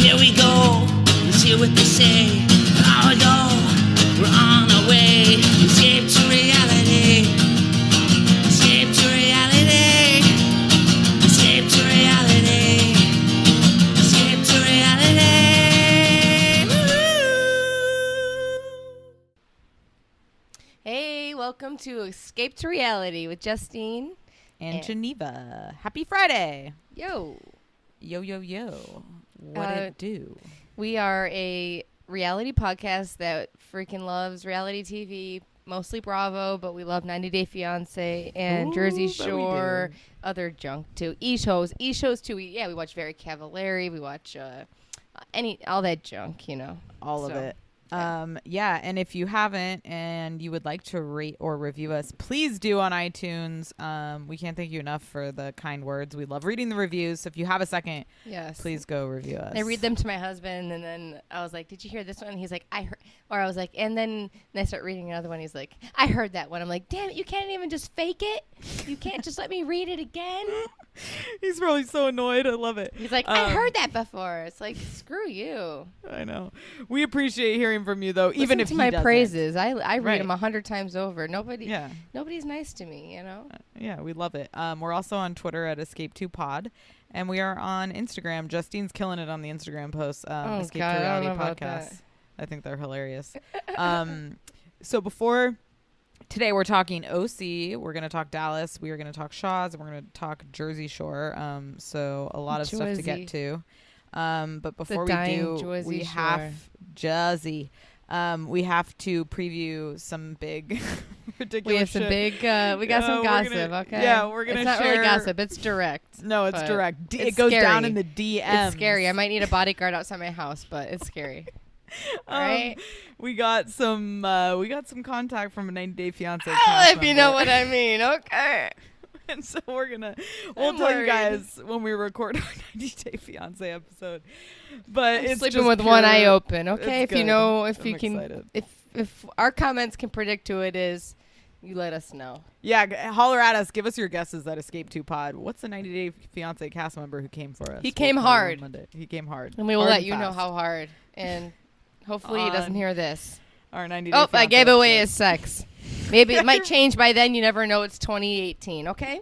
Here we go, let's hear what they say. Now we go, we're on our way. Escape to reality. Escape to reality. Escape to reality. Escape to reality. Woo! Hey, welcome to Escape to Reality with Justine and Geneva. Happy Friday. Yo. Yo, yo, yo. What it do? We are a reality podcast that freaking loves reality TV, mostly Bravo, but we love 90 Day Fiancé and Jersey Shore, other junk too. E-shows too. We watch Very Cavallari. We watch all that junk, you know. All of it. Yeah, and if you haven't and you would like to rate or review us, please do on iTunes. We can't thank you enough for the kind words. We love reading the reviews. So if you have a second, please go review us. I read them to my husband, and then I was like, "Did you hear this one?" And he's like, "I heard," or I was like, and then I start reading another one. He's like, "I heard that one." I'm like, "Damn it, you can't even just fake it. You can't just let me read it again." He's probably so annoyed. I love it. He's like, "I heard that before." It's like, screw you. I know. We appreciate hearing from you, though. Listen even if to he my doesn't. praises, I read them 100 times over. Nobody's nice to me, you know. Yeah, we love it. We're also on Twitter at Escape2Pod, and we are on Instagram. Justine's killing it on the Instagram posts. Escape to Reality Podcast. I think they're hilarious. So before today, we're talking OC. We're going to talk Dallas. We are going to talk Shaw's, and we're going to talk Jersey Shore. So a lot of stuff to get to. But before we do, we have Jersey. We have to preview some big, ridiculous. We have some big. We got some gossip. Okay. Yeah, we're gonna. It's not really gossip. It's direct. No, it's direct. It goes scary. down in the DMs. It's scary. I might need a bodyguard outside my house, but it's scary. All right. We got some contact from a 90 Day Fiancé. If you know what I mean. Okay. And so we'll tell you guys when we record our 90 Day Fiancé episode. But it's sleeping with one eye open, okay? If good. you know, if I'm you can, excited. if our comments can predict who it is, you let us know. Yeah, holler at us. Give us your guesses at Escape 2 Pod. What's the 90 Day Fiancé cast member who came for us? He came hard. Monday. He came hard. And we will let you know how hard. And hopefully he doesn't hear this. Our 90 Day Oh, Fiancé I gave away episode. his sex. Maybe it might change by then. You never know. It's 2018, okay?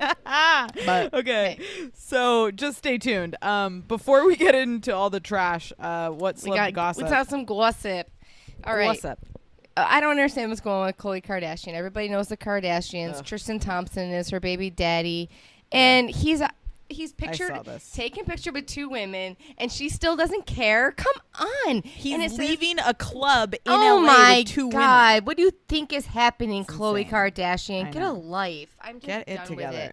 But okay. So just stay tuned. Before we get into all the trash, what's gossip? We got some gossip. All right. I don't understand what's going on with Khloe Kardashian. Everybody knows the Kardashians. Ugh. Tristan Thompson is her baby daddy. And he's pictured taking picture with two women, and she still doesn't care. Come on. He's leaving a club in LA with two women. Oh, my God. What do you think is happening, It's Khloe insane. Kardashian? Get a life. I'm just Get it done together. with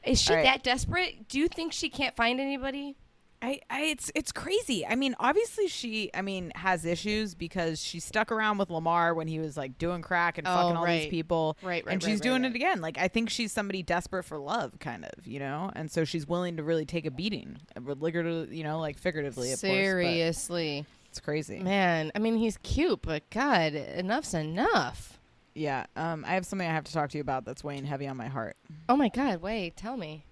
it. Is she that desperate? Do you think she can't find anybody? It's crazy. I mean, obviously she has issues because she stuck around with Lamar when he was like doing crack and fucking all these people. Right. And she's doing it again. Like, I think she's somebody desperate for love, kind of, you know? And so she's willing to really take a beating, like figuratively, of course. Seriously. It's crazy. Man, I mean, he's cute, but God, enough's enough. Yeah. I have something I have to talk to you about that's weighing heavy on my heart. Oh my God, wait, tell me.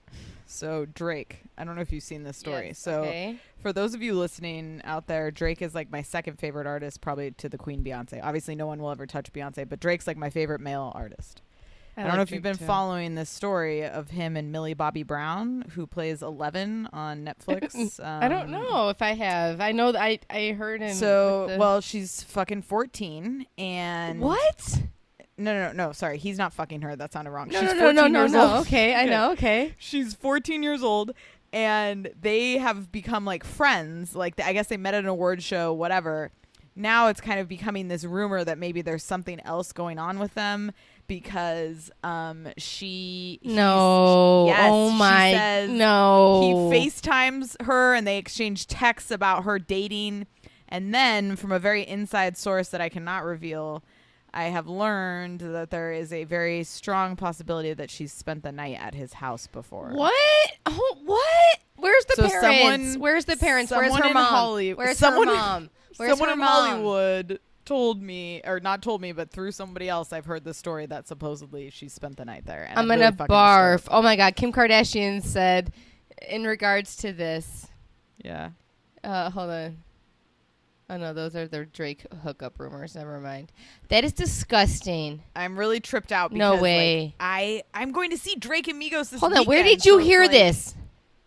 So Drake, I don't know if you've seen this story. Yes, so for those of you listening out there, Drake is like my second favorite artist, probably to the Queen Beyonce. Obviously, no one will ever touch Beyonce, but Drake's like my favorite male artist. I don't know if you've been following this story of him and Millie Bobby Brown, who plays 11 on Netflix. I don't know if I have. I know that I heard him. So, she's fucking 14 and... What? No. Sorry, he's not fucking her. That sounded wrong. No. Okay, I know. Okay. She's 14 years old, and they have become like friends. Like, I guess they met at an award show, whatever. Now it's kind of becoming this rumor that maybe there's something else going on with them because she. No. Yes, oh my. She says no. He FaceTimes her, and they exchange texts about her dating, and then from a very inside source that I cannot reveal, I have learned that there is a very strong possibility that she's spent the night at his house before. What? Oh, what? Where's the parents? Where's the parents? Where's her mom? Where's her mom? Someone in Hollywood told me, or not told me, but through somebody else, I've heard the story that supposedly she spent the night there. And I'm going to barf. Oh, my God. Kim Kardashian said in regards to this. Yeah. Hold on. Oh, no, those are their Drake hookup rumors. Never mind. That is disgusting. I'm really tripped out because No way. I'm going to see Drake and Migos this Hold on. Where weekend, did you so hear this?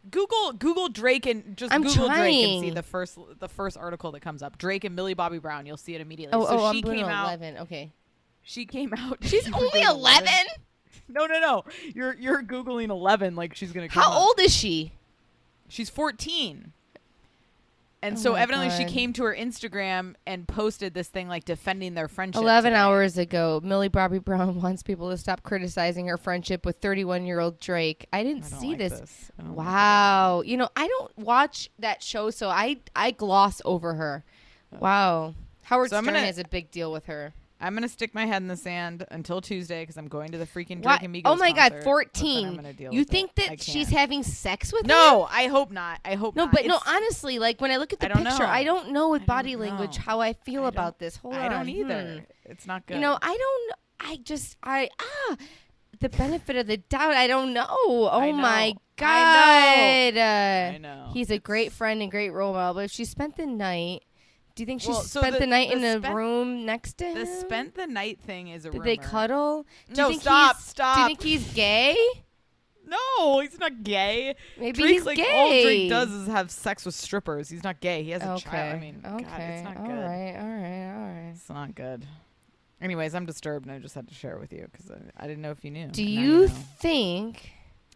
Google Drake and just I'm Google Drake and see trying. the first article that comes up. Drake and Millie Bobby Brown. You'll see it immediately. Oh, so I'm came out. 11. Okay. She came out. She's You're only doing 11? No. You're Googling 11 like she's going to come How up. old is she? She's 14. And Oh so my evidently she God. came to her Instagram and posted this thing like defending their friendship. 11 today. hours ago, Millie Bobby Brown wants people to stop criticizing her friendship with 31-year-old Drake. I didn't I don't see like this. I don't like Wow. You know, I don't watch that show, so I gloss over her. Wow. Howard So I'm Stern gonna- has a big deal with her. I'm going to stick my head in the sand until Tuesday because I'm going to the freaking What? Drake and Migos Oh my God, concert, but then I'm 14. gonna deal You with think it. I that she's can't. having sex with him? No, I hope not. I hope No, not. but no, It's- honestly, like when I look at the I don't picture, know. I don't know with I body don't language know. how I feel I about don't- this. Hold on. I don't either. It's not good. You know, the benefit of the doubt, I don't know. Oh I know. my God. I know. He's a It's- great friend and great role model, but if she spent the night, do you think she Well, so spent the night in the a room next to him? The spent the night thing is a Did rumor. they cuddle? Do you No, think stop. Do you think he's gay? No, he's not gay. Maybe Drake's he's like gay. all Drake does is have sex with strippers. He's not gay. He has a child. I mean, okay. God, it's not all good. right. It's not good. Anyways, I'm disturbed, and I just had to share it with you because I didn't know if you knew. Do Now you know. think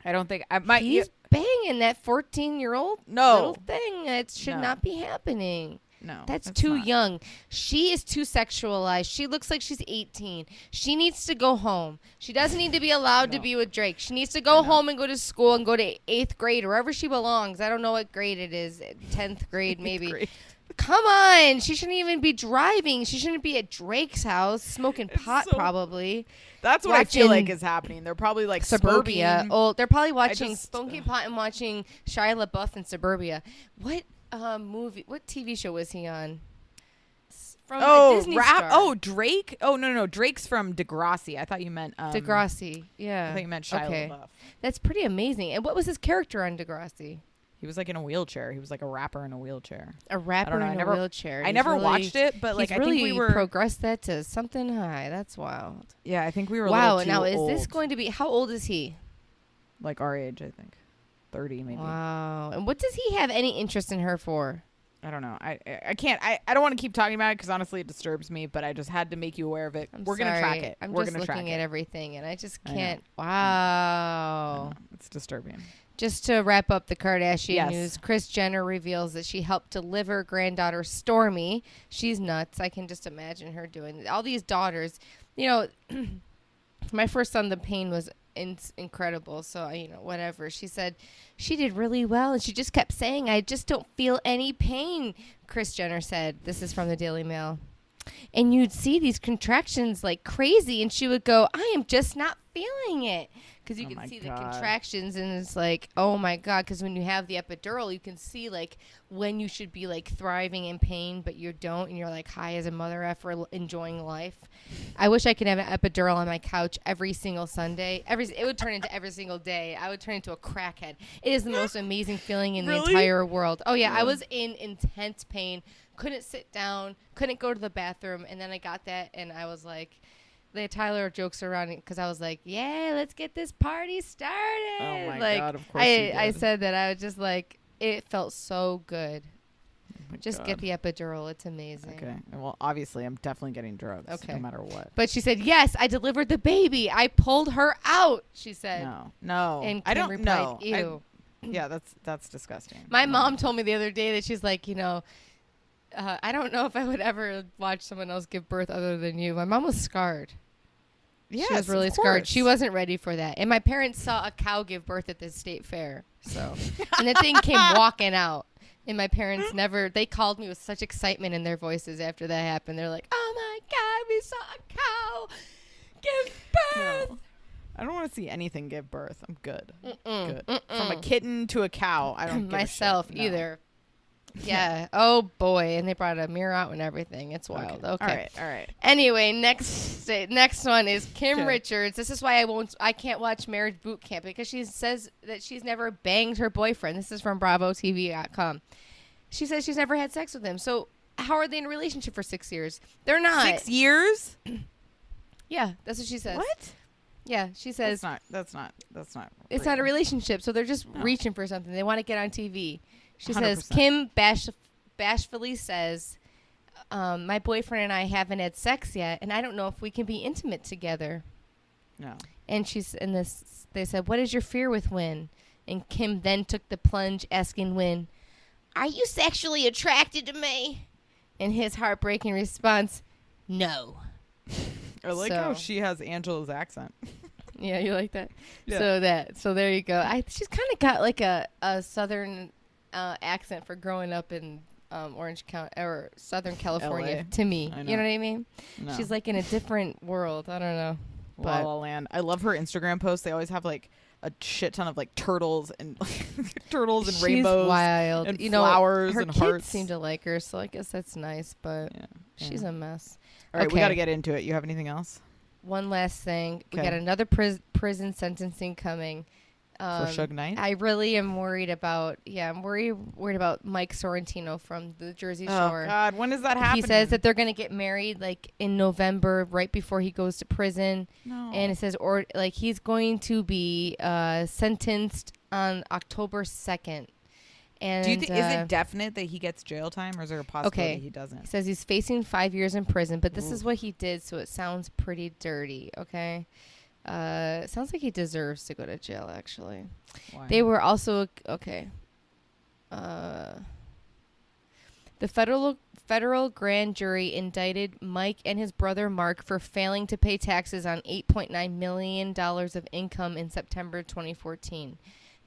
I don't think I might. he's banging that 14-year-old No. little thing? It should No. not be happening. No, That's it's too not. young. She is too sexualized. She looks like she's 18. She needs to go home. She doesn't need to be allowed to No. be with Drake. She needs to go home and go to school and go to 8th grade, wherever she belongs. I don't know what grade it is. 10th grade, maybe. Great. Come on. She shouldn't even be driving. She shouldn't be at Drake's house smoking It's pot, so- probably. That's what I feel like Watching is happening. They're probably like Suburbia. smoking. Oh, they're probably watching just- smoking pot and watching Shia LaBeouf in Suburbia. What movie? What TV show was he on? From a Disney star. Oh, Drake. Oh no, Drake's from Degrassi. I thought you meant Degrassi. Yeah. I thought you meant Shia Okay. LaBeouf. That's pretty amazing. And what was his character on Degrassi? He was like in a wheelchair. He was like a rapper in a wheelchair. A rapper know. in a wheelchair. I He's never really- watched it, but like he's I really think we were. progressed that to something high. That's wild. Yeah, I think we were. A Wow. little too Now, is old. this going to be? How old is he? like our age? I think 30 maybe. Wow. And what does he have any interest in her for? I don't know. I can't. I don't want to keep talking about it because honestly it disturbs me. But I just had to make you aware of it. We're gonna track it. I'm We're just gonna track looking it. at everything, and I just I know. can't. I Wow. know. It's disturbing. Just to wrap up the Kardashian Yes. news, Kris Jenner reveals that she helped deliver granddaughter Stormy. She's nuts. I can just imagine her doing it. All these daughters. You know, my first son, the pain was incredible. So, whatever. She said she did really well, and she just kept saying, I just don't feel any pain, Kris Jenner said. This is from the Daily Mail. And you'd see these contractions like crazy, and she would go, I am just not feeling it. Because you Oh can my see the God. contractions, and it's like, oh my God. Because when you have the epidural, you can see like when you should be like thriving in pain, but you don't, and you're like high as a mother effer enjoying life. I wish I could have an epidural on my couch every single Sunday. It would turn into every single day. I would turn into a crackhead. It is the most amazing feeling in the Really? entire world. Oh yeah, I was in intense pain. Couldn't sit down. Couldn't go to the bathroom, and then I got that, and I was like. Tyler jokes around because I was like, yeah, let's get this party started. Oh my like, God, of course you I did. said that. I was just like, it felt so good. Oh my Just get God. the epidural. It's amazing. Okay. Well, obviously, I'm definitely getting drugs. Okay. No matter what. But she said, yes, I delivered the baby. I pulled her out, she said. No. And I Kim don't replied, know. ew. Yeah, that's disgusting. My mom told me the other day that she's like, I don't know if I would ever watch someone else give birth other than you. My mom was scarred. Yes, She was really of scarred. course. She wasn't ready for that. And my parents saw a cow give birth at the state fair. So, and the thing came walking out. And my parents they called me with such excitement in their voices after that happened. They're like, oh my God, we saw a cow give birth. No. I don't want to see anything give birth. I'm good. Mm-mm, Good. From a kitten to a cow, I don't give a myself shit. No. either. Yeah. Oh boy. And they brought a mirror out and everything. It's wild. Okay. All right. Anyway, next one is Kim Okay. Richards. This is why I can't watch Marriage Boot Camp because she says that she's never banged her boyfriend. This is from BravoTV.com. She says she's never had sex with him. So how are they in a relationship for 6 years? They're not. 6 years? Yeah, that's what she says. What? Yeah, she says That's not. it's not a relationship. So they're just reaching for something. They want to get on TV. She 100%. says Kim bashfully says, "My boyfriend and I haven't had sex yet, and I don't know if we can be intimate together." No. And they said, "What is your fear with Win?" And Kim then took the plunge, asking Win, "Are you sexually attracted to me?" And his heartbreaking response, "No." I like how she has Angela's accent. Yeah, you like that? Yeah. So there you go. She's kind of got like a southern accent for growing up in Orange County or Southern California. LA. To me, you know what I mean? No. She's like in a different world. I don't know. La La Land. I love her Instagram posts. They always have like a shit ton of like turtles and She's rainbows, wild. and flowers her and kids hearts. seem to like her, so I guess that's nice. But she's a mess. All right, we got to get into it. You have anything else? One last thing. We Okay. got another prison sentencing coming. For Suge Knight? I really am worried about. Yeah, I'm worried about Mike Sorrentino from the Jersey Shore. Oh God, when is that happening? He says that they're going to get married like in November, right before he goes to prison. No. And it says, or like he's going to be sentenced on October 2nd. And do you think is it definite that he gets jail time, or is there a possibility he He doesn't? says he's facing 5 years in prison, but this is what he did, so it sounds pretty dirty. Okay. It sounds like he deserves to go to jail, actually. Why? They were also okay. The federal grand jury indicted Mike and his brother Mark for failing to pay taxes on $8.9 million of income in September 2014.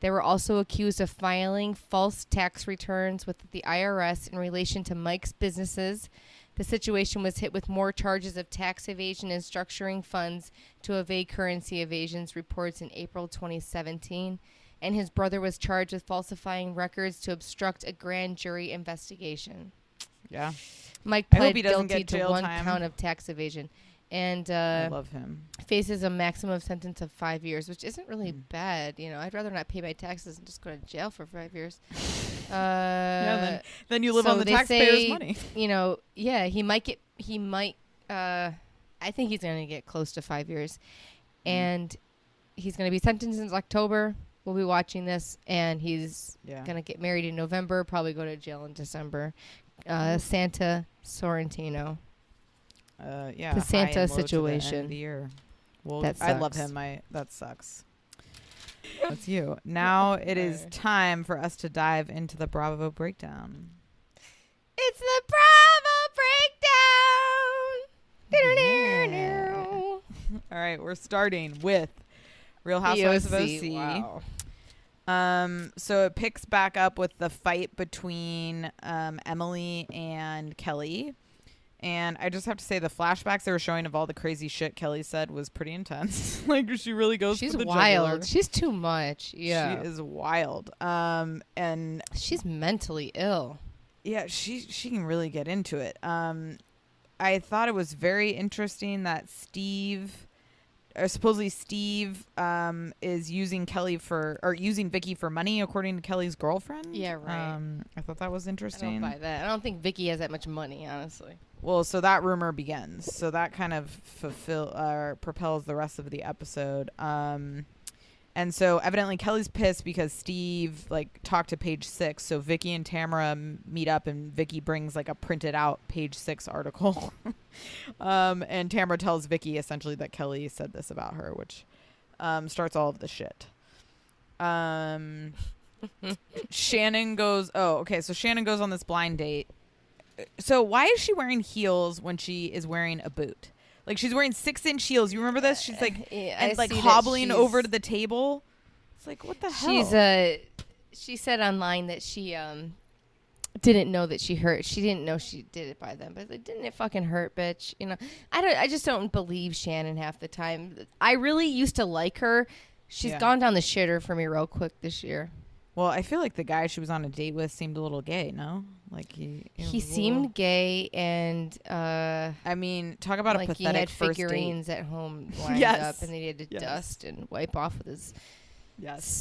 They were also accused of filing false tax returns with the IRS in relation to Mike's businesses. The situation was hit with more charges of tax evasion and structuring funds to evade currency evasions, reports in April 2017. And his brother was charged with falsifying records to obstruct a grand jury investigation. Yeah. Mike I hope pled he doesn't guilty get to jail one time. count of tax evasion. And I love him. faces a maximum sentence of 5 years, which isn't really bad. You know, I'd rather not pay my taxes and just go to jail for 5 years. Then you live so on the they taxpayers' say, money. You know, yeah, he might, I think he's going to get close to 5 years. And he's going to be sentenced in October. We'll be watching this. And he's going to get married in November, probably go to jail in December. Santa Sorrentino. The Santa situation. The year. Well, That I love sucks. him. That sucks. That's you. Now it is time for us to dive into the Bravo breakdown. It's the Bravo breakdown. All right, we're starting with Real Housewives of OC. Wow. So it picks back up with the fight between Emily and Kelly. And I just have to say the flashbacks they were showing of all the crazy shit Kelly said was pretty intense. Like she really goes She's for the wild. jugular. She's too much. Yeah. She is wild. And she's mentally ill. yeah, she can really get into it. I thought it was very interesting that supposedly Steve is using using Vicky for money, according to Kelly's girlfriend. Yeah, right. I thought that was interesting. I don't buy that. I don't think Vicky has that much money, honestly. Well, so that rumor begins. So that kind of propels the rest of the episode. And so evidently Kelly's pissed because Steve talked to Page 6. So Vicky and Tamara meet up, and Vicky brings a printed out Page 6 article. And Tamara tells Vicky essentially that Kelly said this about her, which starts all of the shit. Shannon goes. Oh, okay. So Shannon goes on this blind date. So why is she wearing heels when she is wearing a boot? She's wearing 6-inch heels. You remember this? She's hobbling over to the table. It's what the hell? She said online that she didn't know that she hurt. She didn't know she did it by them. But didn't it fucking hurt, bitch? You know, I just don't believe Shannon half the time. I really used to like her. She's gone down the shitter for me real quick this year. Well, I feel like the guy she was on a date with seemed a little gay, no? He seemed gay, and I mean, talk about a pathetic he had first figurines date. at home lined up, and then he had to dust and wipe off with his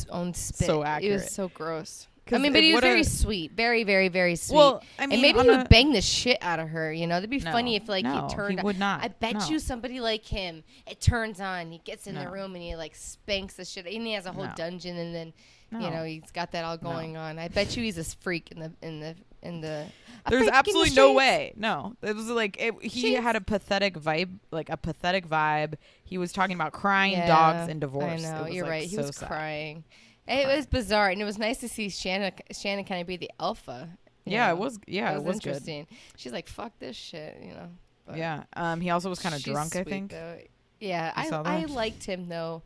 own spit. So accurate. It was so gross. I mean, but he was very sweet. Very, very, very sweet. Well, I mean, and maybe he would bang the shit out of her, you know? That'd be funny if, like, he turned... he would not. I bet you somebody like him, it turns on, he gets in the room and he, like, spanks the shit. And he has a whole dungeon and then, you know, he's got that all going on. I bet you he's a freak in the There's absolutely no way. No. It was like, he had a pathetic vibe. He was talking about crying dogs and divorce. I know, you're like, right. He so was sad. It was bizarre, and it was nice to see Shannon kind of be the alpha. Yeah, know? it was. Yeah, it was interesting. Good. She's like, "Fuck this shit," you know. But yeah. He also was kind of drunk, sweet, I think. Though. Yeah, I liked him though,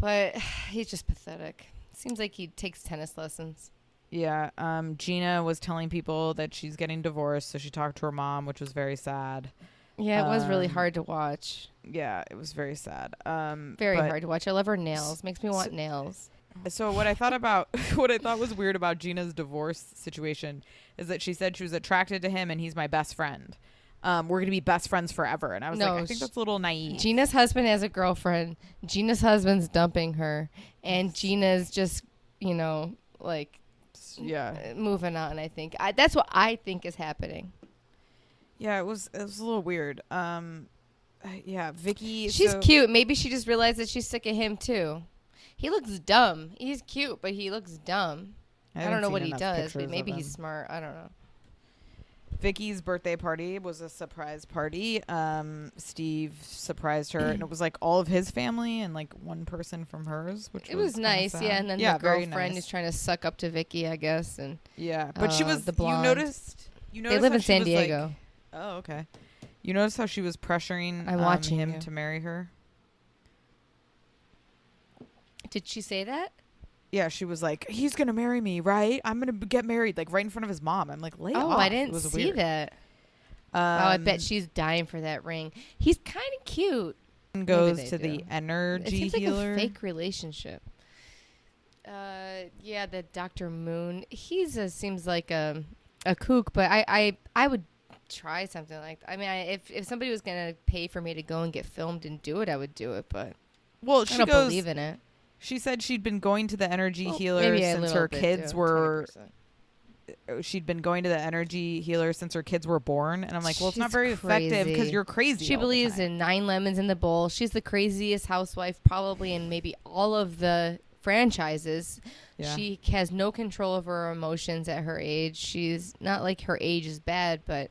but he's just pathetic. Seems like he takes tennis lessons. Yeah. Gina was telling people that she's getting divorced, so she talked to her mom, which was very sad. Yeah, it was really hard to watch. Yeah, it was very sad. Very hard to watch. I love her nails. Makes me want nails. So what I thought was weird about Gina's divorce situation is that she said she was attracted to him and he's my best friend. We're going to be best friends forever. And I was like, I think that's a little naive. Gina's husband has a girlfriend. Gina's husband's dumping her. And Gina's just, you know, like, moving on, I think. That's what I think is happening. Yeah, it was a little weird. Yeah, Vicky. She's cute. Maybe she just realized that she's sick of him, too. He looks dumb. He's cute, but he looks dumb. I don't know what he does, but maybe he's smart. I don't know. Vicky's birthday party was a surprise party. Steve surprised her, and it was like all of his family and like one person from hers, which was nice. Sad. Yeah, and then the girlfriend is trying to suck up to Vicky, I guess, and but she was the blonde. You noticed they live in San Diego. Like, oh, okay. You notice how she was pressuring him to marry her? Did she say that? Yeah, she was like, he's going to marry me, right? I'm going to get married, like, right in front of his mom. I'm like, lay off. I didn't see that. I bet she's dying for that ring. He's kind of cute. Goes to the energy healer. It seems healer. Like a fake relationship. Yeah, the Dr. Moon. He's seems like a kook, but I would try something like that. I mean, if somebody was going to pay for me to go and get filmed and do it, I would do it, but I don't believe in it. She said she'd been going to the energy healer since her kids were. 20%. She'd been going to the energy healer since her kids were born, and I'm like, well, it's not very effective because you're crazy. She believes in 9 lemons in the bowl. She's the craziest housewife probably in maybe all of the franchises. Yeah. She has no control over her emotions at her age. She's not like her age is bad, but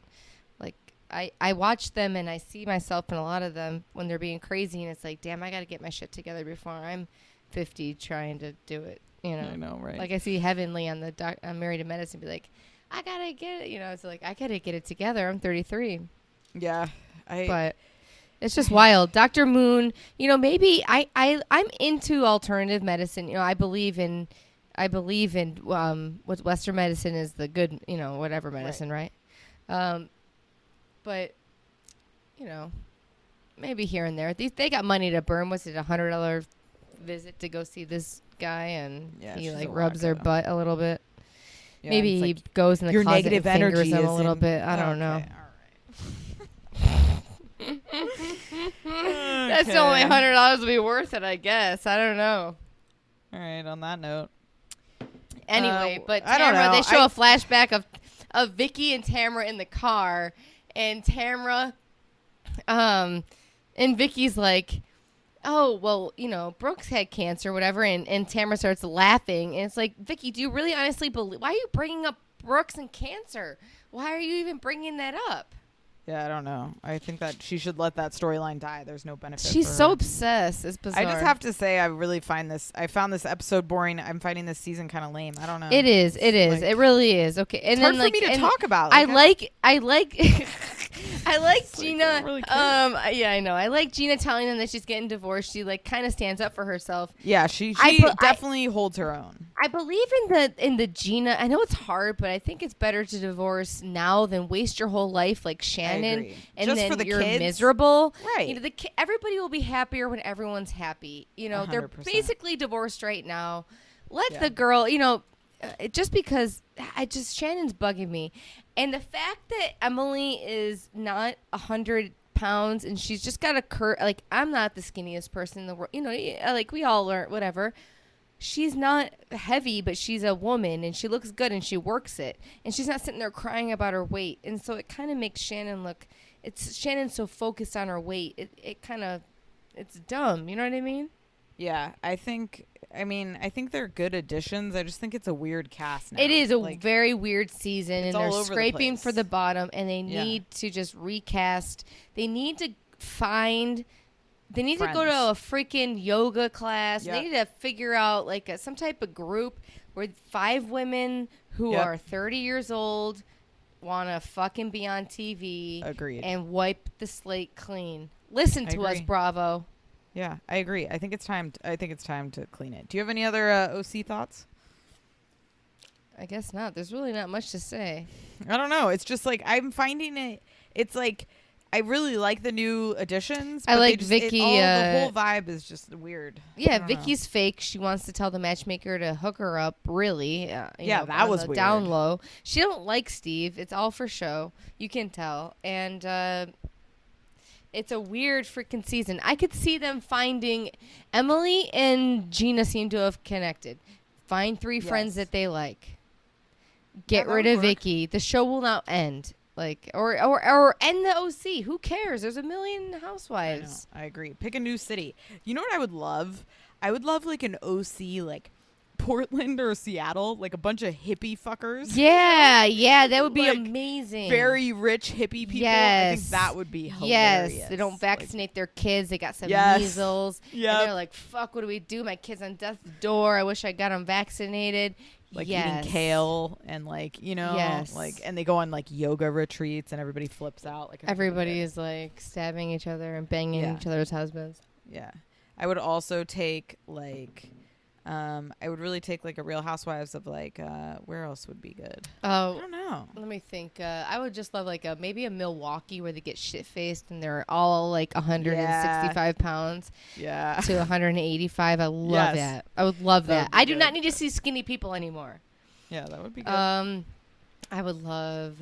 like I watch them and I see myself in a lot of them when they're being crazy, and it's like, damn, I got to get my shit together before I'm 50 trying to do it, you know. I know, right? Like I see Heavenly on the Married to Medicine be like, I gotta get it, you know. It's like I gotta get it together. I'm 33. Yeah, but it's just wild. Dr. Moon, you know, maybe I'm into alternative medicine. You know, I believe in what Western medicine is the good, you know, whatever medicine, right? But you know, maybe here and there. They got money to burn. Was it $100 visit to go see this guy, and he like rubs their butt a little bit? Yeah, maybe he goes in the closet and fingers them a little bit. I don't know. All right. That's only $100 to be worth it, I guess. I don't know. All right. On that note. Anyway, but Tamara, they show a flashback of Vicky and Tamara in the car, and Tamara, and Vicky's like, oh, well, you know, Brooks had cancer, whatever, and Tamara starts laughing, and it's like, Vicky, do you really honestly believe? Why are you bringing up Brooks and cancer? Why are you even bringing that up? Yeah, I don't know. I think that she should let that storyline die. There's no benefit. She's so obsessed. It's bizarre. I just have to say, I found this episode boring. I'm finding this season kind of lame. I don't know. It is. Like, it really is. Okay, and it's then hard for me to talk about. I like Gina. Really yeah, I know. I like Gina telling them that she's getting divorced. She like kind of stands up for herself. Yeah, she definitely holds her own. I believe in the Gina. I know it's hard, but I think it's better to divorce now than waste your whole life like Shannon, and just then for the you're kids. Miserable. Right. You know, everybody will be happier when everyone's happy. You know, 100%. They're basically divorced right now. Let the girl. You know, just because Shannon's bugging me, and the fact that Emily is not 100 pounds and she's just got a like I'm not the skinniest person in the world. You know, like we all learn whatever. she's not heavy, but she's a woman and she looks good and she works it. And she's not sitting there crying about her weight. And so it kind of makes Shannon look, Shannon's so focused on her weight. It's dumb. You know what I mean? Yeah, I think they're good additions. I just think it's a weird cast now. It is a very weird season, and they're scraping for the bottom, and they need to just recast. They need to They need to go to a freaking yoga class. Yep. They need to figure out like some type of group where 5 women who are 30 years old want to fucking be on TV. Agreed. And wipe the slate clean. Listen to us, Bravo. Yeah, I agree. I think it's time to clean it. Do you have any other OC thoughts? I guess not. There's really not much to say. I don't know. It's just like I'm finding it. It's like I really like the new additions. I like Vicky. The whole vibe is just weird. Yeah, Vicky's fake. She wants to tell the matchmaker to hook her up. Really? That was weird. Down low. She don't like Steve. It's all for show. You can tell. And it's a weird freaking season. I could see them finding Emily and Gina seem to have connected. Find 3 friends that they like. Get rid of Vicky. The show will not end. Like or end the OC. Who cares? There's a million housewives. I agree. Pick a new city. You know what I would love? I would love like an OC like Portland or Seattle, like a bunch of hippie fuckers. Yeah, that would be like amazing. Very rich hippie people. Yes. I think that would be hilarious. Yes, they don't vaccinate their kids. They got some measles. Yeah, and they're like, "Fuck, what do we do? My kid's on death's door. I wish I got them vaccinated." Like eating kale and like like, and they go on like yoga retreats and everybody flips out. Like everybody is like stabbing each other and banging each other's husbands. Yeah, I would also take like. I would really take like a Real Housewives of like where else would be good? Oh, I don't know. Let me think. I would just love like maybe a Milwaukee where they get shit faced and they're all like 165 pounds. Yeah. To 185. I love that. I would love that. I do not need to see skinny people anymore. Yeah, that would be good. I would love.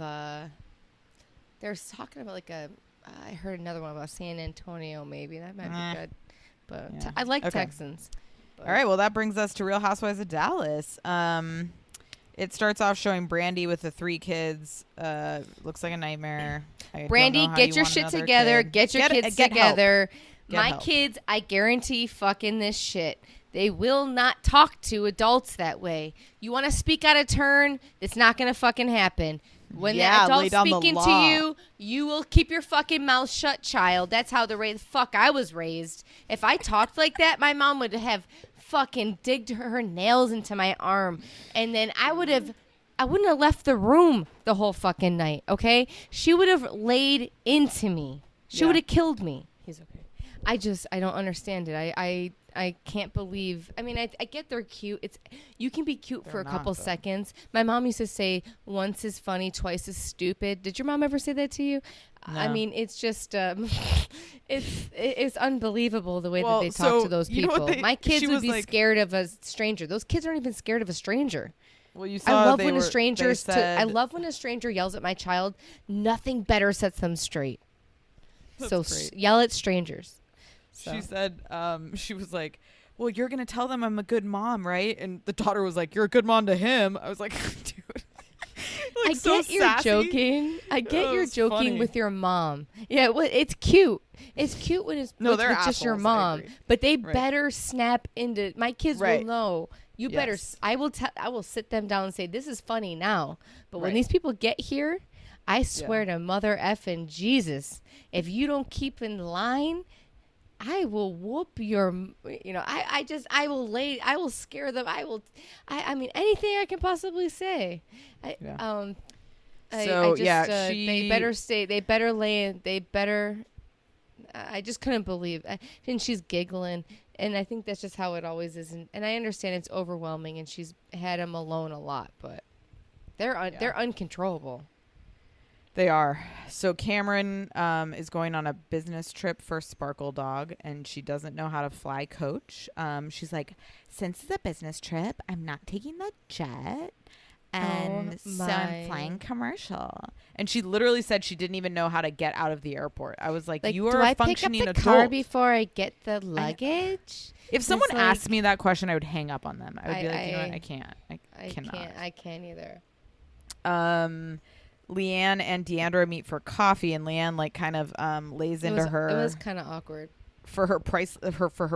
They're talking about like I heard another one about San Antonio. Maybe that might be good. But I like Texans. All right, well, that brings us to Real Housewives of Dallas. It starts off showing Brandy with the 3 kids. Looks like a nightmare. Brandy, get your shit together. Get your kids together. My kids, I guarantee fucking this shit. They will not talk to adults that way. You want to speak out of turn? It's not going to fucking happen. When the adult's speaking to you, you will keep your fucking mouth shut, child. That's how the fuck I was raised. If I talked like that, my mom would have fucking digged her nails into my arm. And then I wouldn't have left the room the whole fucking night, okay? She would have laid into me. She would have killed me. He's okay. I don't understand it. I can't believe. I mean, I get they're cute. You can be cute for a couple seconds. My mom used to say, "Once is funny, twice is stupid." Did your mom ever say that to you? No. I mean, it's just it's unbelievable the way that they talk to those people. My kids would be scared of a stranger. Those kids aren't even scared of a stranger. Well, you saw I love when I love when a stranger yells at my child. Nothing better sets them straight. Yell at strangers. So. She said, she was like, well, you're going to tell them I'm a good mom, right? And the daughter was like, you're a good mom to him. I was like, dude. I get you're joking. I get you're joking funny. With your mom. Yeah, it's cute. It's cute when it's with just your mom. But they better snap into, my kids will know. You better, I will sit them down and say, this is funny now. But when these people get here, I swear to Mother effing Jesus, if you don't keep in line, I will whoop your, I will scare them. I mean, anything I can possibly say. They better lay in, I just couldn't believe. And she's giggling. And I think that's just how it always is. And I understand it's overwhelming and she's had him alone a lot, but they're uncontrollable. They are. So Cameron is going on a business trip for Sparkle Dog, and she doesn't know how to fly coach. She's like, since it's a business trip, I'm not taking the jet. And so I'm flying commercial. And she literally said she didn't even know how to get out of the airport. I was like, you are a functioning adult. Do I pick up the car before I get the luggage? If someone asked me that question, I would hang up on them. I would be like, you know what? I can't. I cannot. I can't either. Leanne and Deandra meet for coffee, and Leanne like kind of lays into her. It was kind of awkward. For her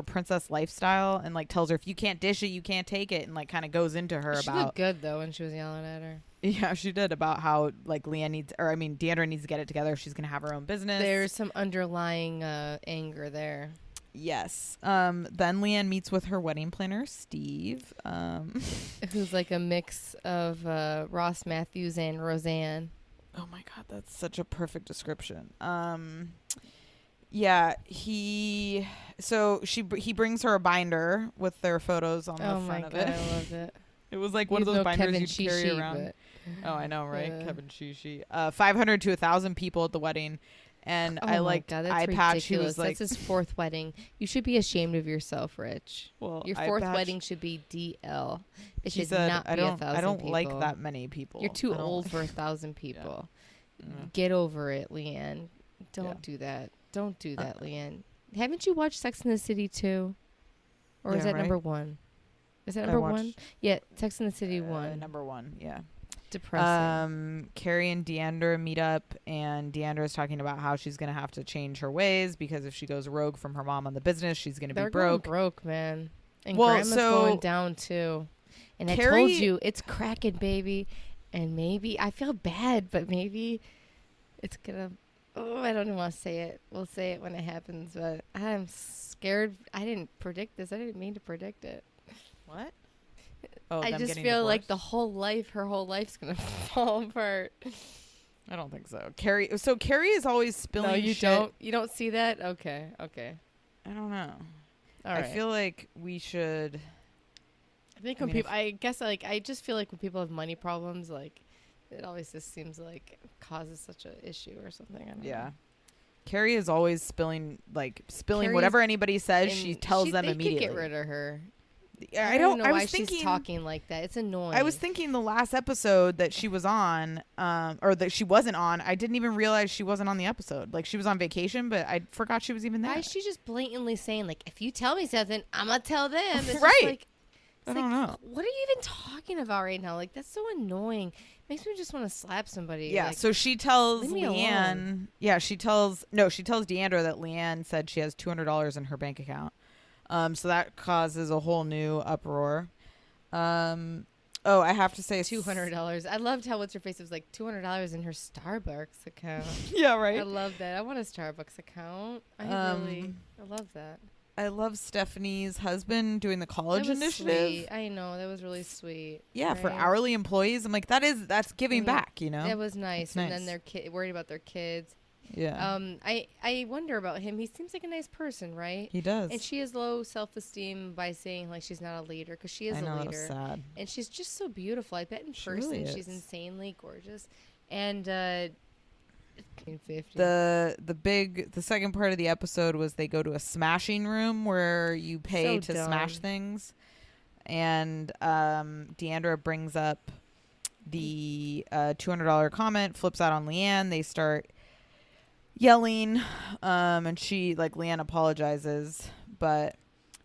princess lifestyle, and like tells her if you can't dish it, you can't take it, and like kind of goes into her she about. Looked good though when she was yelling at her. Yeah, she did, about how like Deandra needs to get it together. She's gonna have her own business. There's some underlying anger there. Yes. Then Leanne meets with her wedding planner, Steve, who's like a mix of Ross Matthews and Roseanne. Oh my God, that's such a perfect description. Yeah, he brings her a binder with their photos on the front of it. I loved it. It was like one of those binders you carry around. Oh, I know, right? Kevin Shishi. 500 to 1,000 people at the wedding. And I liked eye patch. He was like, that's his fourth wedding. You should be ashamed of yourself, Rich. Well, your fourth wedding should be DL. It should not be 1,000 people. I don't like that many people. You're too old for 1,000 people. Yeah. Get over it, Leanne. Don't do that. Don't do that, Leanne. Haven't you watched Sex and the City 2? Or is that number 1? Is that number 1? Yeah, Sex and the City 1. Number 1, yeah. Depressing. Carrie and Deandra meet up, and Deandra is talking about how she's going to have to change her ways because if she goes rogue from her mom on the business, she's going to be broke. Going broke, man. And Grandma's going down too. And Carrie, I told you, it's cracking, baby. And maybe, I feel bad, but maybe it's going to... Oh, I don't want to say it. We'll say it when it happens, but I'm scared. I didn't predict this. I didn't mean to predict it. What? Oh, I just feel like her whole life's going to fall apart. I don't think so. Carrie is always spilling shit. No, you don't see that? Okay. I don't know. All right. I feel like we should... I just feel like when people have money problems, like, it always just seems like it causes such an issue or something. I don't know. Carrie is always spilling whatever anybody says. She tells them immediately. They could get rid of her. I don't know why she's talking like that. It's annoying. I was thinking the last episode that she was on, or that she wasn't on, I didn't even realize she wasn't on the episode. Like, she was on vacation, but I forgot she was even there. Why is she just blatantly saying, like, if you tell me something, I'm going to tell them? It's right. Just like, I don't know. What are you even talking about right now? Like, that's so annoying. Makes me just want to slap somebody. Yeah, like, so she tells leave me Leanne. alone. Yeah, she tells Deandra that Leanne said she has $200 in her bank account. So that causes a whole new uproar. I have to say $200. I loved how what's her face was like $200 in her Starbucks account. Yeah, right. I love that. I want a Starbucks account. I love that. I love Stephanie's husband doing the college initiative. Sweet. I know, that was really sweet. Yeah, right? for hourly employees. I'm like, that's giving back, you know. It was nice. And then they're worried about their kids. Yeah. I wonder about him. He seems like a nice person, right? He does. And she has low self-esteem by saying like she's not a leader because she is a leader. That was sad. And she's just so beautiful. I bet in person really she's insanely gorgeous. And the second part of the episode was they go to a smashing room where you pay to smash things, and Deandra brings up the $200 comment, flips out on Leanne. They start yelling, and Leanne apologizes, but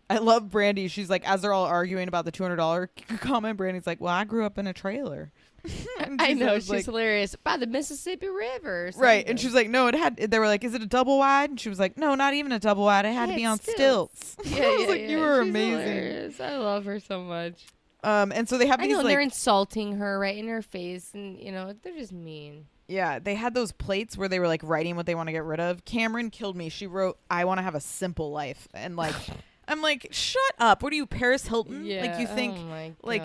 I love Brandy. She's like, as they're all arguing about the $200 comment, Brandy's like, well, I grew up in a trailer. I know, she's hilarious. By the Mississippi River. Right. And she's like, no, they were like, is it a double wide? And she was like, no, not even a double wide. It had to be on stilts. Yeah, I was like, you were she's amazing. Hilarious. I love her so much. And so they have these, they're insulting her right in her face, and they're just mean. Yeah, they had those plates where they were like writing what they want to get rid of. Cameron killed me. She wrote, I want to have a simple life. And like, I'm like, shut up. What are you, Paris Hilton? Yeah. Like, you think,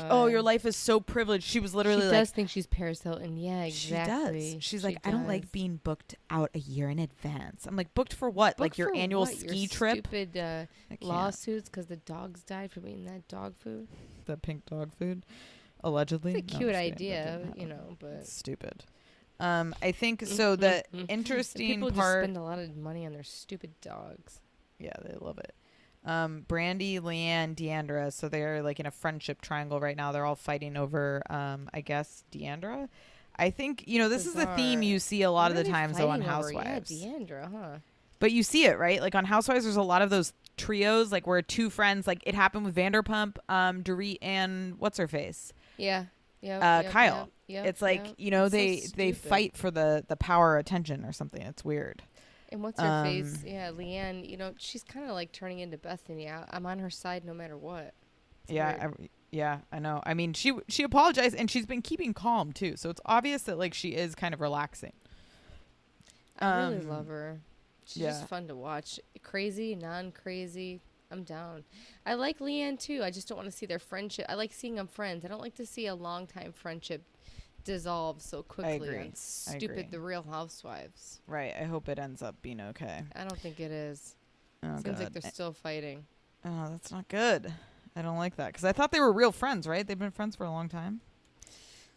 oh, your life is so privileged. She was literally she does think she's Paris Hilton. Yeah, exactly. She does. She's like, I don't like being booked out a year in advance. I'm like, booked for what? Like your annual ski trip? Stupid lawsuits because the dogs died from eating that dog food. The pink dog food, allegedly. It's a cute idea, but it's stupid. I think so. The interesting people part. Just spend a lot of money on their stupid dogs. Yeah, they love it. Brandy, Leanne, Deandra. So they're like in a friendship triangle right now. They're all fighting over, I guess, Deandra. I think, this is a theme you see a lot of the times though on Housewives. Yeah, Deandra, huh? But you see it, right? Like on Housewives, there's a lot of those trios, like where two friends, like it happened with Vanderpump, Dorit, and what's her face? Yeah. Kyle. Yep, it's like, they fight for the power or attention or something. It's weird. And what's her face? Yeah, Leanne, she's kind of like turning into Bethany. I'm on her side no matter what. Yeah, I know. I mean, she apologized and she's been keeping calm too. So it's obvious that like she is kind of relaxing. I really love her. She's just fun to watch. Crazy, non-crazy. I'm down. I like Leanne too. I just don't want to see their friendship. I like seeing them friends. I don't like to see a long-time friendship dissolve so quickly. I agree. On stupid The Real Housewives. Right. I hope it ends up being okay. I don't think it is. Oh, Seems like they're still fighting. Oh, that's not good. I don't like that because I thought they were real friends, right? They've been friends for a long time.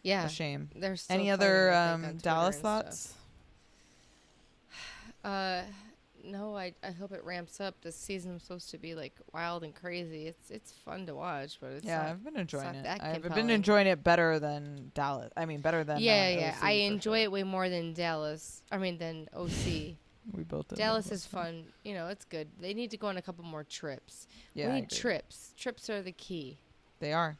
Yeah. A shame. They're still Any other Dallas thoughts? No, I hope it ramps up. This season was supposed to be like wild and crazy. It's fun to watch, but it's not, I've been enjoying it. I've compelling. been enjoying it better than Dallas. I mean, better than yeah. OC I enjoy it way more than Dallas. I mean, than OC. We both did. Dallas is fun. It's good. They need to go on a couple more trips. Yeah, we need trips. Trips are the key. They are.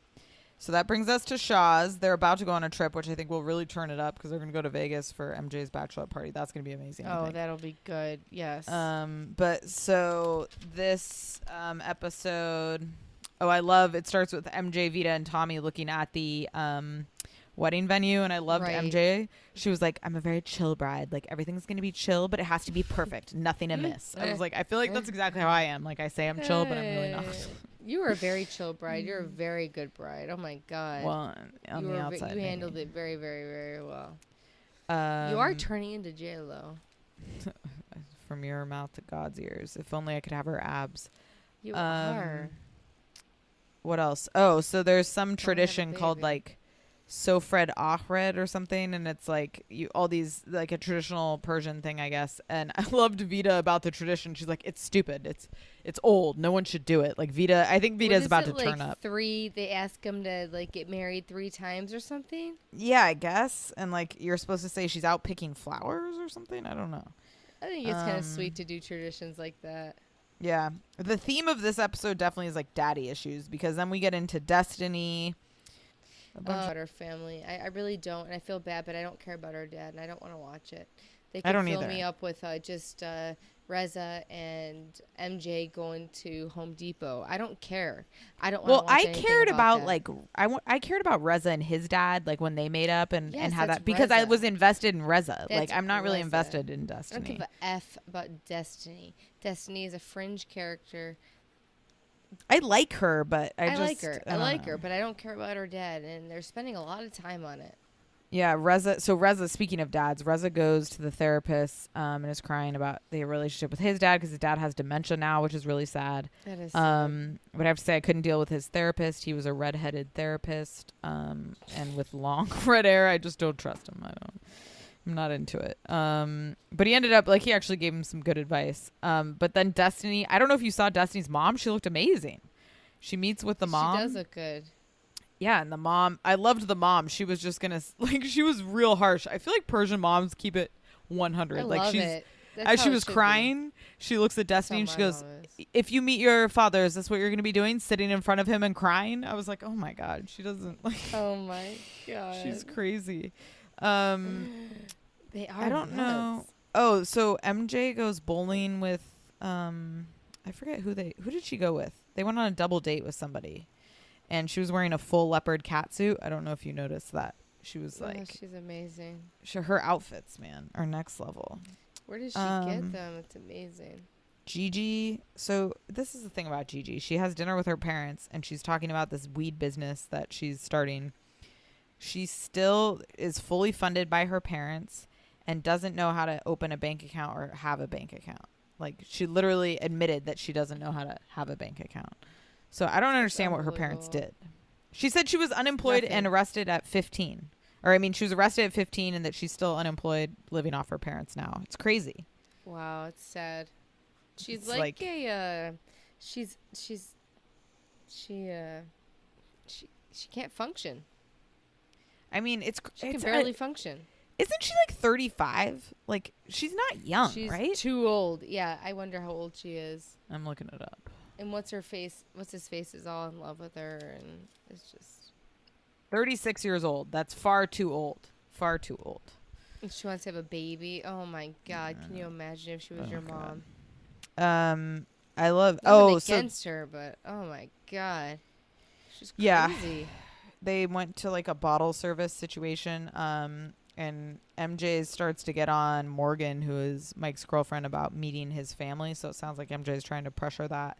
So that brings us to Shaw's. They're about to go on a trip, which I think will really turn it up because they're going to go to Vegas for MJ's bachelorette party. That's going to be amazing. Oh, that'll be good. Yes. But so this episode, I love it. Starts with MJ, Vita, and Tommy looking at the wedding venue, and I loved MJ. She was like, "I'm a very chill bride. Like everything's going to be chill, but it has to be perfect. Nothing amiss." I was like, I feel like that's exactly how I am. Like I say I'm chill, but I'm really not. You are a very chill bride. You're a very good bride. Oh my God. Well, on the outside, you handled it very, very, very well. You are turning into J-Lo. From your mouth to God's ears. If only I could have her abs. You are. What else? Oh, so there's some tradition called like Sofred Ahred or something, and it's like all these like a traditional Persian thing, I guess. And I loved Vita about the tradition. She's like, it's stupid. It's old. No one should do it. Like Vita, I think Vita's about to turn up. They ask him to like get married 3 times or something. Yeah, I guess. And like you're supposed to say she's out picking flowers or something. I don't know. I think it's kind of sweet to do traditions like that. Yeah. The theme of this episode definitely is like daddy issues because then we get into Destiny. About her family. I really don't, and I feel bad, but I don't care about her dad, and I don't want to watch it. They can fill me up with just Reza and MJ going to Home Depot. I don't care. I don't want to watch anything about that. I cared about Reza and his dad, like when they made up and how that, because Reza. I was invested in Reza. That's I'm not really Reza. invested in Destiny. I don't give a F about Destiny. Destiny is a fringe character. I like her, but I like her, but I don't care about her dad, and they're spending a lot of time on it. Yeah, Reza. So Reza, speaking of dads, Reza goes to the therapist and is crying about the relationship with his dad because his dad has dementia now, which is really sad. That is sad. But I have to say I couldn't deal with his therapist. He was a redheaded therapist, and with long red hair. I just don't trust him. I'm not into it. But he ended up he actually gave him some good advice. But then Destiny, I don't know if you saw Destiny's mom. She looked amazing. She meets with the mom. She does look good. Yeah, and the mom, I loved the mom. She was just gonna she was real harsh. I feel like Persian moms keep it 100. I like love she's it. as she was crying, she looks at Destiny and she goes, "If you meet your father, is this what you're gonna be doing? Sitting in front of him and crying?" I was like, "Oh my God, she doesn't like." Oh my God, she's crazy. They are. I don't know. nuts. Oh, so MJ goes bowling with I forget who did she go with? They went on a double date with somebody. And she was wearing a full leopard cat suit. I don't know if you noticed that. She was she's amazing. Her outfits, man, are next level. Where does she get them? It's amazing. Gigi. So this is the thing about Gigi. She has dinner with her parents and she's talking about this weed business that she's starting. She still is fully funded by her parents and doesn't know how to open a bank account or have a bank account. Like she literally admitted that she doesn't know how to have a bank account. So I don't understand what her parents did. She said she was unemployed and arrested at 15. Or, I mean, she was arrested at 15 and that she's still unemployed living off her parents now. It's crazy. Wow, it's sad. She's She can't function. I mean, she can barely function. Isn't she like 35? Like, she's not young, she's right? Too old. Yeah, I wonder how old she is. I'm looking it up. And what's his face is all in love with her, and it's just 36 years old. That's far too old. Far too old. And she wants to have a baby. Oh my God! Can you imagine if she was your mom? I love. Against her, but oh my God, she's crazy. Yeah. They went to like a bottle service situation. And MJ starts to get on Morgan, who is Mike's girlfriend, about meeting his family. So it sounds like MJ is trying to pressure that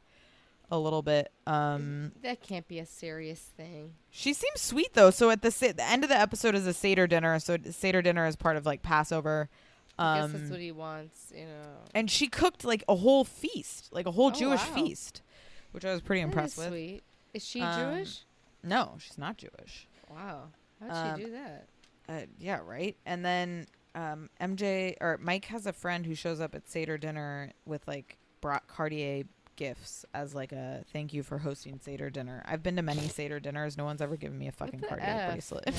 a little bit. That can't be a serious thing. She seems sweet though. So at the end of the episode is a Seder dinner. So Seder dinner is part of like Passover. I guess that's what he wants, you know. And she cooked like a whole feast, like a whole Jewish feast, which I was pretty impressed with. Sweet. Is she Jewish? No, she's not Jewish. Wow. How'd she do that? Yeah, right. And then Mike has a friend who shows up at Seder dinner with like brought Cartier gifts as like a thank you for hosting Seder dinner. I've been to many Seder dinners. No one's ever given me a fucking Cartier bracelet.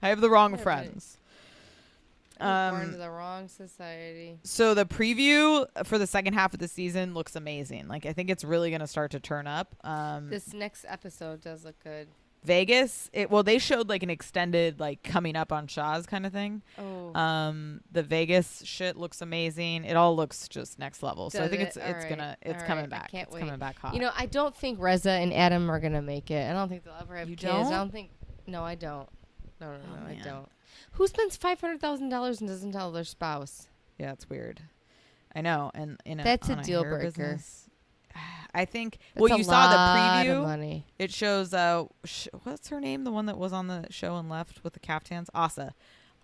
I have the wrong friends. Born into the wrong society. So the preview for the second half of the season looks amazing. Like, I think it's really going to start to turn up. This next episode does look good. Vegas, they showed like an extended like coming up on Shaw's kind of thing. Oh. The Vegas shit looks amazing. It all looks just next level. So I think it's coming back. I can't wait. Coming back hot. You know, I don't think Reza and Adam are gonna make it. I don't think they'll ever have kids. Don't? I don't think. No, I don't. No, I man. don't. Who spends $500,000 and doesn't tell their spouse? Yeah, it's weird. I know, and that's a deal breaker. Business, I think. That's you saw the preview. Of money. It shows what's her name? The one that was on the show and left with the caftans, Asa.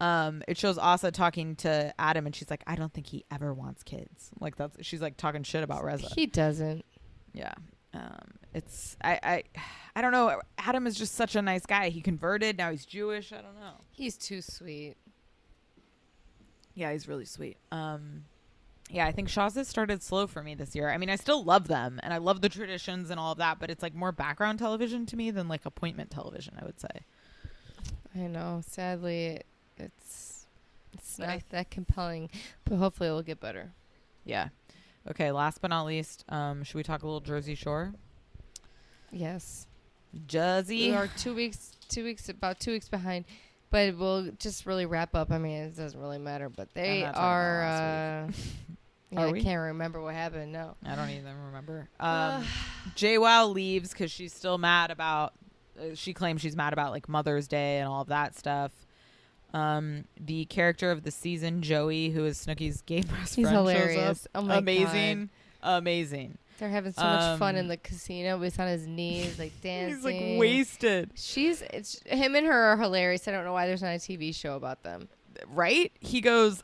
It shows Asa talking to Adam, and she's like, "I don't think he ever wants kids." Like she's like talking shit about Reza. He doesn't. Yeah. It's I don't know. Adam is just such a nice guy. He converted. Now he's Jewish. I don't know. He's too sweet. Yeah, he's really sweet. Yeah, I think Shaw's has started slow for me this year. I mean, I still love them, and I love the traditions and all of that, but it's like more background television to me than like appointment television, I would say. I know. Sadly, it's not that compelling, but hopefully it will get better. Yeah. Okay, last but not least, should we talk a little Jersey Shore? Yes. Jersey. We are 2 weeks, about 2 weeks behind, but we'll just really wrap up. I mean, it doesn't really matter, but they are. I can't remember what happened. No, I don't even remember. JWoww leaves because she's still mad about. She claims she's mad about like Mother's Day and all of that stuff. The character of the season, Joey, who is Snooki's gay best friend, hilarious. Shows up. Oh my God. Amazing. They're having so much fun in the casino. He's on his knees, like dancing. He's like wasted. Him and her are hilarious. I don't know why there's not a TV show about them. Right? He goes,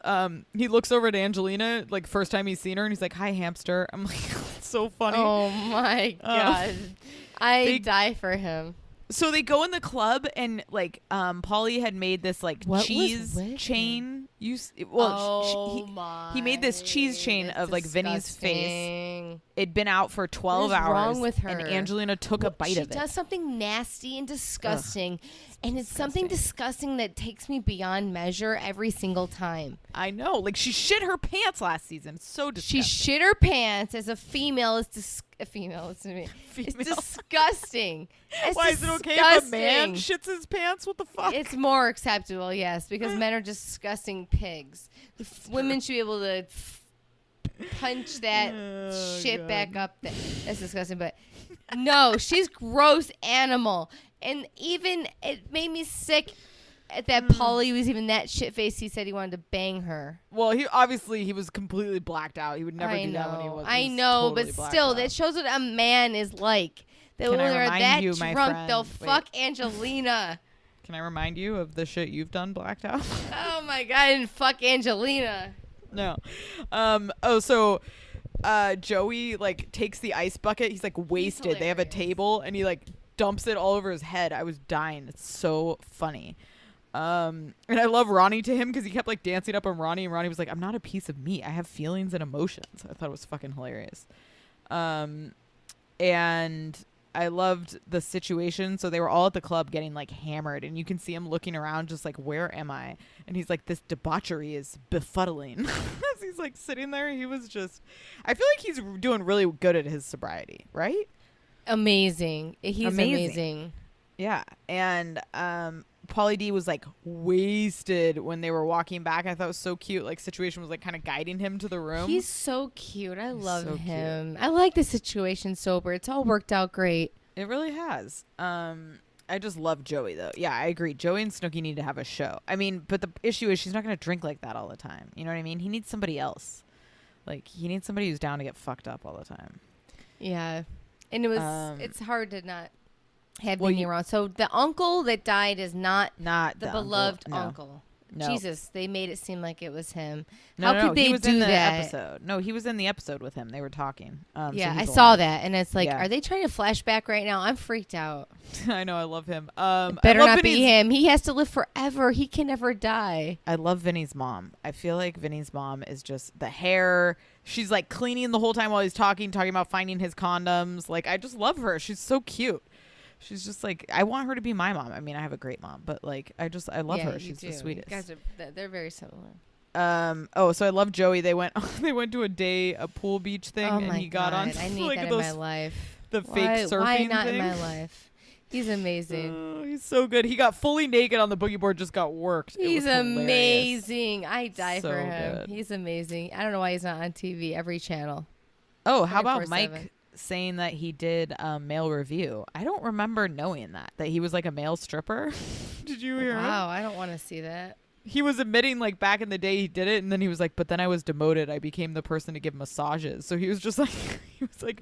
he looks over at Angelina, like first time he's seen her, and he's like, "Hi, hamster." I'm like, it's so funny. Oh my God. I die for him. So they go in the club, and like Paulie had made this like cheese chain. He made this cheese chain of like Vinny's face. It'd been out for 12 hours. What's wrong with her? And Angelina took a bite of it. She does something nasty and disgusting, and it's something disgusting that takes me beyond measure every single time. I know, like she shit her pants last season. It's so disgusting. She shit her pants as a female. It's It's disgusting. Why is it okay if a man shits his pants? What the fuck? It's more acceptable, yes, because men are disgusting pigs. Women should be able to punch that shit back up. That's disgusting, but no, she's gross animal. And even it made me sick that Paulie was even that shit faced. He said he wanted to bang her. Well, he was completely blacked out. He would never do that when he was. I know, totally, but still, that shows what a man is like. That when they're that drunk, they'll fuck Angelina. Can I remind you of the shit you've done blacked out? Oh my God, I didn't fuck Angelina. No. So Joey like takes the ice bucket. He's like wasted. They have a table, and he like dumps it all over his head. I was dying. It's so funny. And I love Ronnie to him because he kept like dancing up on Ronnie, and Ronnie was like, "I'm not a piece of meat. I have feelings and emotions." I thought it was fucking hilarious. and I loved the situation. So they were all at the club getting like hammered, and you can see him looking around just like, where am I? And he's like, this debauchery is befuddling. As he's like sitting there, he was just, I feel like he's doing really good at his sobriety, right? Amazing. He's amazing. Yeah. And Pauly D was like wasted when they were walking back. I thought it was so cute. Like situation was like kind of guiding him to the room. He's so cute. I love him. Cute. I like the situation sober. It's all worked out great. It really has. I just love Joey though. Yeah, I agree. Joey and Snooki need to have a show. I mean, but the issue is she's not going to drink like that all the time. You know what I mean? He needs somebody else. Like he needs somebody who's down to get fucked up all the time. Yeah. And it was it's hard to not have Vinny around. So the uncle that died is not the beloved uncle. No. Jesus, they made it seem like it was him. How could they do that? Episode. No, he was in the episode with him. They were talking. Yeah, I saw that, and it's like, are they trying to flashback right now? I'm freaked out. I know, I love him. Better not be him. He has to live forever. He can never die. I love Vinny's mom. I feel like Vinny's mom is just the hair. She's like cleaning the whole time while he's talking about finding his condoms. Like, I just love her. She's so cute. She's just like, I want her to be my mom. I mean, I have a great mom, but like, I love her. She's the sweetest. You guys they're very similar. So I love Joey. They went to a pool beach thing, and he got on. I need that in my life. The fake surfing Why not thing? In my life? He's amazing. He's so good. He got fully naked on the boogie board, just got worked. He's amazing. I die so for him. Good. He's amazing. I don't know why he's not on TV every channel. Oh, how about Mike saying that he did a male review? I don't remember knowing that he was like a male stripper. Did you hear? Wow, I don't want to see that. He was admitting like back in the day he did it, and then he was like, but then I was demoted. I became the person to give massages. So he was just like,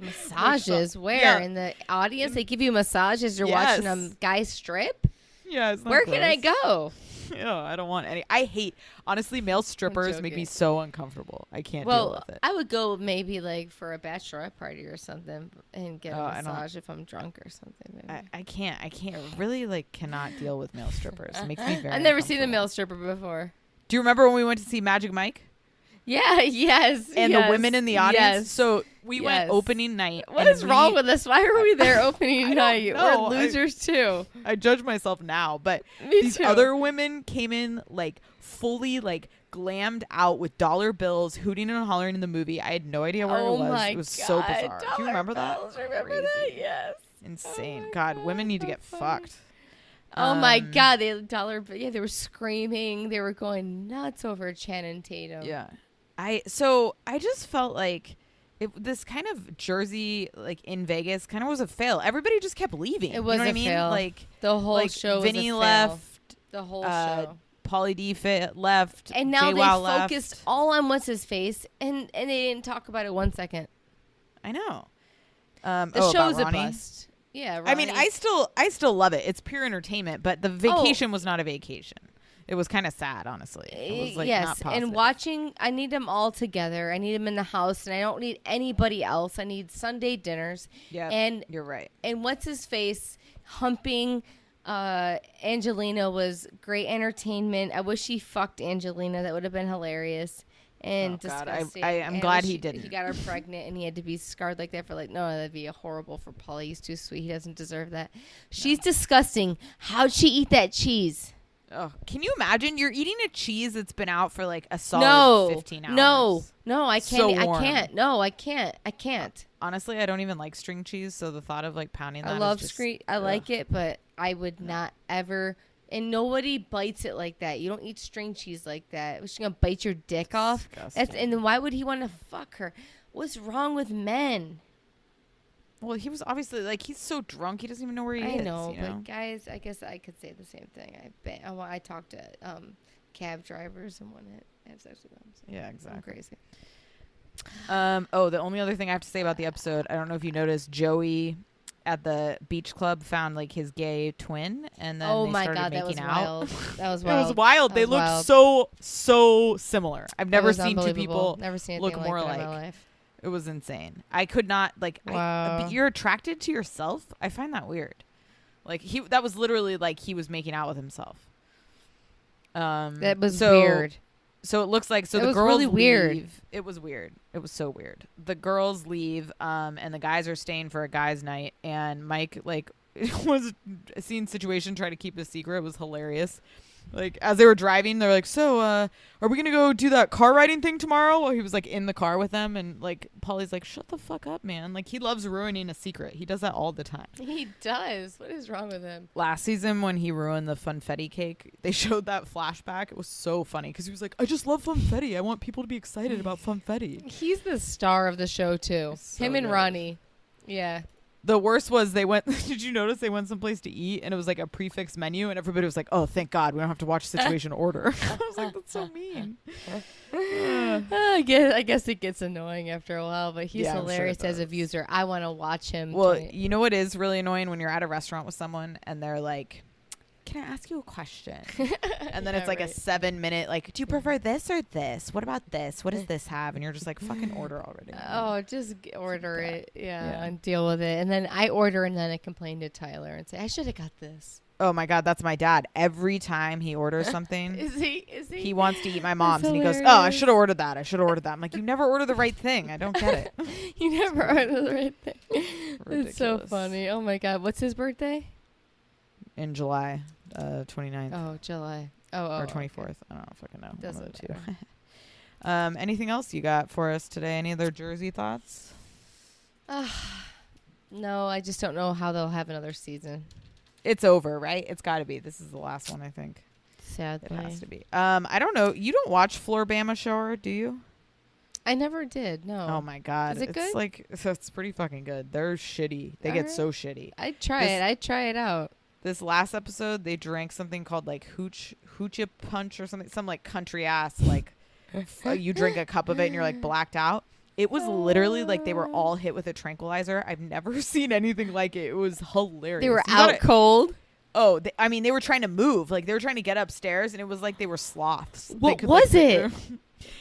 massages? Where? In the audience? They give you massages? You're watching a guy strip? Yeah. Where can I go? Yeah, I don't want any. I hate, honestly, male strippers make me so uncomfortable. I can't deal with it. I would go maybe like for a bachelorette party or something and get a massage if I'm drunk or something. Maybe. I can't really cannot deal with male strippers. It makes me very I've never seen a male stripper before. Do you remember when we went to see Magic Mike? Yeah, yes. And the women in the audience. Yes. So we went opening night. What is wrong with us? Why are we there opening night? We're losers too. I judge myself now, but these other women came in like fully like glammed out with dollar bills, hooting and hollering in the movie. I had no idea where it was. It was so bizarre. Do you remember that? Remember that? Yes. Insane. God, women need to get fucked. Oh my God, they were screaming. They were going nuts over Channing Tatum. Yeah. I just felt like this kind of Jersey, like in Vegas, kind of was a fail. Everybody just kept leaving. It was a fail. Like the whole show. Vinny was a fail. left. The whole show. Pauly D left. And now J-Wow they focused all on what's his face, and they didn't talk about it 1 second. I know. The show's a bust. Yeah. Ronnie. I mean, I still love it. It's pure entertainment, but the vacation was not a vacation. It was kind of sad, honestly. It was, like, not positive. And watching, I need them all together. I need them in the house, and I don't need anybody else. I need Sunday dinners. Yeah, and you're right. And what's his face humping Angelina was great entertainment. I wish he fucked Angelina. That would have been hilarious. And disgusting. I'm glad he didn't. He got her pregnant, and he had to be scarred like that for no, that'd be horrible for Pauly. He's too sweet. He doesn't deserve that. She's disgusting. How'd she eat that cheese? Oh, can you imagine? You're eating a cheese that's been out for like a solid 15 hours. No, I can't. So I can't. No, I can't. I can't. Honestly, I don't even like string cheese, so the thought of like pounding that I love I like it, but I would not ever. And nobody bites it like that. You don't eat string cheese like that. Was she gonna bite your dick off? And then why would he want to fuck her? What's wrong with men? Well, he was obviously he's so drunk he doesn't even know where he is. I know, but guys, I guess I could say the same thing. I talked to cab drivers and want to have sex with them. So yeah, exactly. I'm crazy. The only other thing I have to say about the episode, I don't know if you noticed, Joey at the beach club found like his gay twin, and then they started making out. That was wild. It was wild. They looked so similar. I've never seen two people look more like that in my life. It was insane. I could not Wow. You're attracted to yourself? I find that weird. Like that was literally like he was making out with himself. That was weird. So it looks like It the was girls really weird. leave. It was weird. It was so weird. The girls leave, and the guys are staying for a guys' night. And Mike, like, it was a scene situation, trying to keep it a secret. It was hilarious. Like, as they were driving, they're like, so, are we going to go do that car riding thing tomorrow? Well, he was, like, in the car with them. And, like, Polly's like, shut the fuck up, man. Like, he loves ruining a secret. He does that all the time. He does. What is wrong with him? Last season, when he ruined the funfetti cake, they showed that flashback. It was so funny because he was like, I just love funfetti. I want people to be excited about funfetti. He's the star of the show, too. So Him and good. Ronnie. Yeah. The worst was they went, did you notice they went someplace to eat and it was like a prefix menu and everybody was like, oh, thank God, we don't have to watch situation order. I was like, that's so mean. I guess it gets annoying after a while, but he's Yeah, I'm sure hilarious it as a does. user. I want to watch him. Well, you know what is really annoying when you're at a restaurant with someone and they're like, can I ask you a question? And then Yeah, it's like right. a 7-minute, like, do you prefer this or this? What about this? What does this have? And you're just like, fucking order already. Oh, just order it. Yeah. And deal with it. And then I order and then I complain to Tyler and say, I should have got this. Oh my God, that's my dad. Every time he orders something, Is he? he wants to eat my mom's. That's And he goes, oh, I hilarious. should have ordered that. I should have ordered that. I'm like, you never order the right thing. I don't get it. You never order the right thing. It's so Ridiculous. funny. Oh my God. What's his birthday? In July 29th Oh, July. Oh, or okay. 24th. I don't fucking know. One of Doesn't the two. matter. Anything else you got for us today? Any other Jersey thoughts? No, I just don't know how they'll have another season. It's over, right? It's got to be. This is the last one, I think. Sadly. It has to be. I don't know. You don't watch Floribama Shore, do you? I never did. No. Oh my God. Is it it's good? like, so it's pretty fucking good. They're shitty. They get Alright. so shitty. I'd try it. I'd try it out. This last episode, they drank something called like hoochie punch or something, some like country ass, like you drink a cup of it and you're like blacked out. It was literally like they were all hit with a tranquilizer. I've never seen anything like it. It was hilarious. They were You out gotta- cold. Oh, I mean, they were trying to move. Like they were trying to get upstairs, and it was like they were sloths. They What could, was like, it?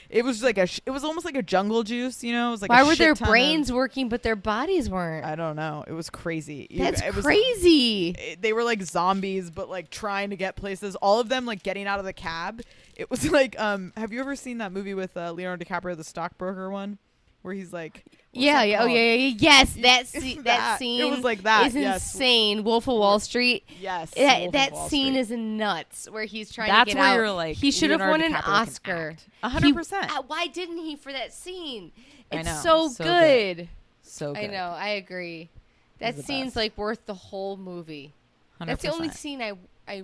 It was like it was almost like a jungle juice. You know, it was like Why a were shit their ton of- brains working but their bodies weren't? I don't know. It was crazy. That's it was, crazy. They were like zombies, but like trying to get places. All of them like getting out of the cab. It was like, have you ever seen that movie with Leonardo DiCaprio, the stockbroker one, where he's like, what's Yeah, that yeah, oh called? yeah, yeah, yes, that It's that scene. It was like that. is yes. insane. Wolf of Wall Street. Yes. That, Wolf of that Wall scene Street. is nuts. Where he's trying That's to get where out. you're like, he should have Leonardo won an DiCaprio can Oscar. act. 100%. Why didn't he for that scene? I It's know. so, So good. good. So good. I know. I agree. That the scene's best. like worth the whole movie. 100%. That's the only scene I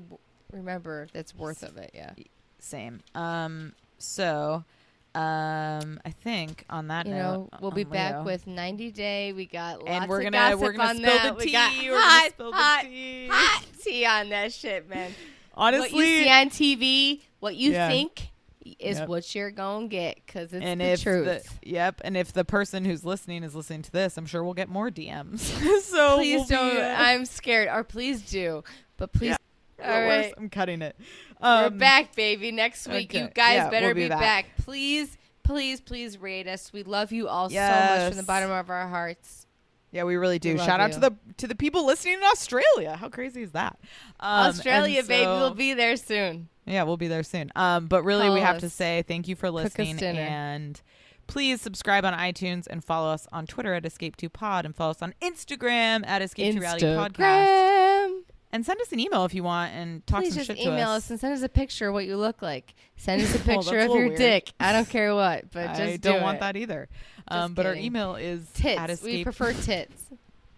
remember that's worth of it. Yeah. Same. I think on that You note, know, we'll be back Leo, with 90 Day. We got lots and we're of gonna gossip spill on that. the We got tea. We're hot, gonna spill hot, the tea. hot tea on that shit, man. Honestly, What you see on TV, what you Yeah. think is Yep. what you're gonna get, because it's and the if truth. and if the person who's listening is listening to this, I'm sure we'll get more DMs. So Please we'll don't. Be, I'm scared. Or please do. But please. Yeah. All Worse, right. I'm cutting it. We're back, baby. Next week. okay. You guys Yeah, better we'll be be back. back. Please, please, please rate us. We love you all so much Yes. from the bottom of our hearts. Yeah, we really do. We love Shout out you. to the people listening in Australia. How crazy is that? Australia, and baby. so- We'll be there soon. Yeah, we'll be there soon. But really, we Call have to us. say thank you for us listening, dinner. and please subscribe on iTunes and follow us on Twitter at Escape2Pod, and follow us on Instagram at Escape2Reality Podcast, Instagram. and send us an email if you want and talk Please some just shit email to us and send us a picture of what you look like. Send us a Well, picture that's a of your little weird. dick. I don't care what, but just I don't do want it. that either. Just But our kidding. email is at Tits. Escape. We prefer tits.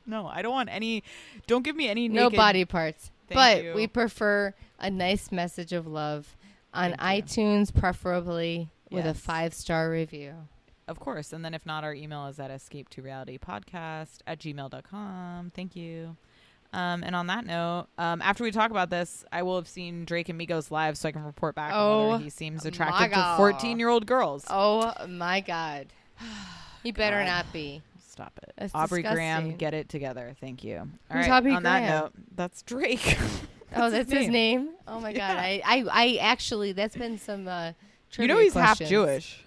No, I don't want any. Don't give me any No naked. body parts. Thank But you. we prefer a nice message of love on Thank you. iTunes, preferably with a Yes. 5-star review. Of course. And then if not, our email is at escape2realitypodcast@gmail.com. Thank you. And on that note, after we talk about this, I will have seen Drake and Migos live so I can report back on whether he seems my attracted to God. 14-year-old girls. Oh my God. He better God. not be. Stop it. That's Aubrey Graham, disgusting. get it together. Thank you. All Who's right. Aubrey on that Graham? note, that's Drake. Oh, that's his name? Oh my God. Yeah. I actually, that's been some You trivia know he's questions. half Jewish.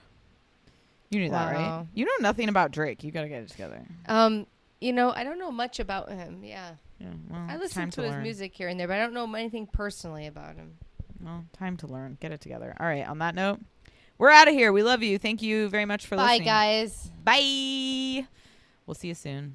You knew that, right? Wow. You know nothing about Drake. You got to get it together. You know, I don't know much about him. Yeah. Yeah, well, I it's listen time to his learn. music here and there, but I don't know anything personally about him. Well, time to learn. Get it together. All right. On that note, We're out of here. We love you. Thank you very much for listening. Bye, guys. Bye. We'll see you soon.